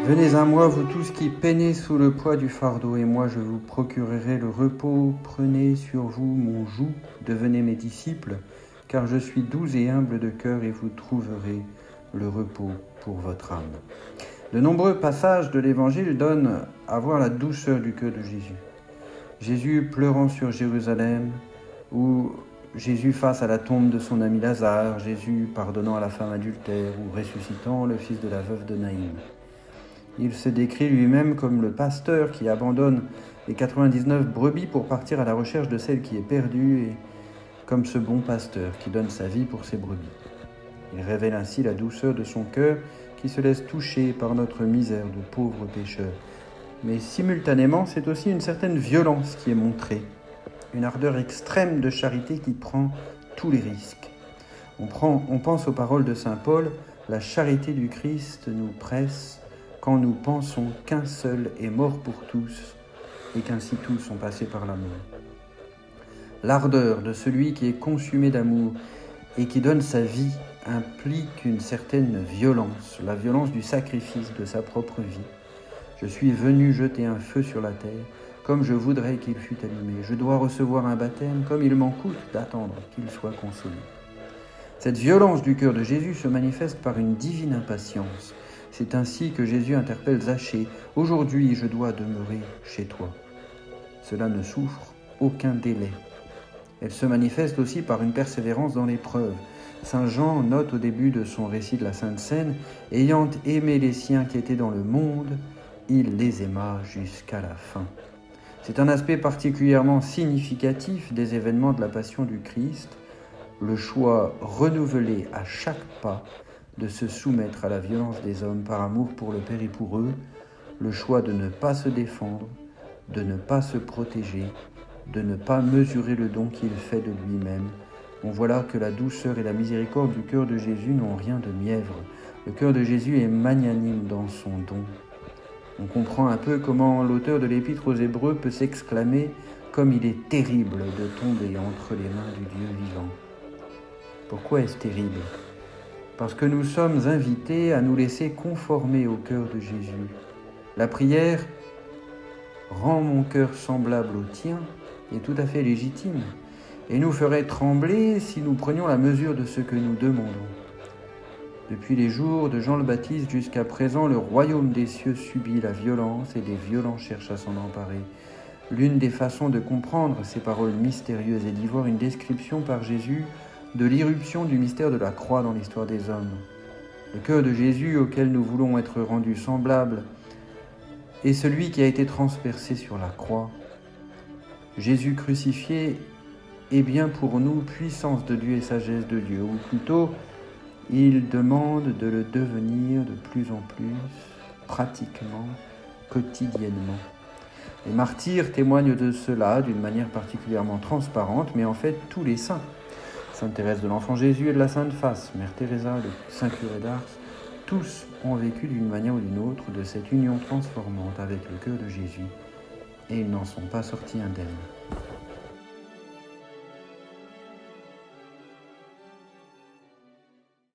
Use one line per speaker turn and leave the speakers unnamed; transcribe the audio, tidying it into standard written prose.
Venez à moi, vous tous qui peinez sous le poids du fardeau, et moi je vous procurerai le repos. Prenez sur vous mon joug, devenez mes disciples, car je suis doux et humble de cœur, et vous trouverez le repos pour votre âme. De nombreux passages de l'Évangile donnent à voir la douceur du cœur de Jésus. Jésus pleurant sur Jérusalem, ou Jésus face à la tombe de son ami Lazare, Jésus pardonnant à la femme adultère, ou ressuscitant le fils de la veuve de Naïm. Il se décrit lui-même comme le pasteur qui abandonne les 99 brebis pour partir à la recherche de celle qui est perdue, et comme ce bon pasteur qui donne sa vie pour ses brebis. Il révèle ainsi la douceur de son cœur qui se laisse toucher par notre misère de pauvres pécheurs. Mais simultanément, c'est aussi une certaine violence qui est montrée, une ardeur extrême de charité qui prend tous les risques. On pense aux paroles de saint Paul, « La charité du Christ nous presse quand nous pensons qu'un seul est mort pour tous et qu'ainsi tous sont passés par la mort. » L'ardeur de celui qui est consumé d'amour et qui donne sa vie implique une certaine violence, la violence du sacrifice de sa propre vie. Je suis venu jeter un feu sur la terre, comme je voudrais qu'il fût allumé. Je dois recevoir un baptême, comme il m'en coûte d'attendre qu'il soit consommé. Cette violence du cœur de Jésus se manifeste par une divine impatience. C'est ainsi que Jésus interpelle Zachée. « Aujourd'hui, je dois demeurer chez toi. » Cela ne souffre aucun délai. Elle se manifeste aussi par une persévérance dans l'épreuve. Saint Jean note au début de son récit de la Sainte Seine « Ayant aimé les siens qui étaient dans le monde, il les aima jusqu'à la fin. » C'est un aspect particulièrement significatif des événements de la Passion du Christ, le choix renouvelé à chaque pas de se soumettre à la violence des hommes par amour pour le Père et pour eux, le choix de ne pas se défendre, de ne pas se protéger, de ne pas mesurer le don qu'il fait de lui-même. On voit là que la douceur et la miséricorde du cœur de Jésus n'ont rien de mièvre. Le cœur de Jésus est magnanime dans son don. On comprend un peu comment l'auteur de l'Épître aux Hébreux peut s'exclamer « Comme il est terrible de tomber entre les mains du Dieu vivant ». Pourquoi est-ce terrible ? Parce que nous sommes invités à nous laisser conformer au cœur de Jésus. La prière « Rends mon cœur semblable au tien » est tout à fait légitime et nous ferait trembler si nous prenions la mesure de ce que nous demandons. Depuis les jours de Jean le Baptiste jusqu'à présent, le royaume des cieux subit la violence et les violents cherchent à s'en emparer. L'une des façons de comprendre ces paroles mystérieuses est d'y voir une description par Jésus de l'irruption du mystère de la croix dans l'histoire des hommes. Le cœur de Jésus auquel nous voulons être rendus semblables est celui qui a été transpercé sur la croix. Jésus crucifié est bien pour nous puissance de Dieu et sagesse de Dieu, ou plutôt, il demande de le devenir de plus en plus, pratiquement, quotidiennement. Les martyrs témoignent de cela d'une manière particulièrement transparente, mais en fait tous les saints, Sainte Thérèse de l'Enfant Jésus et de la Sainte Face, Mère Teresa, le Saint Curé d'Ars, tous ont vécu d'une manière ou d'une autre de cette union transformante avec le cœur de Jésus, et ils n'en sont pas sortis indemnes.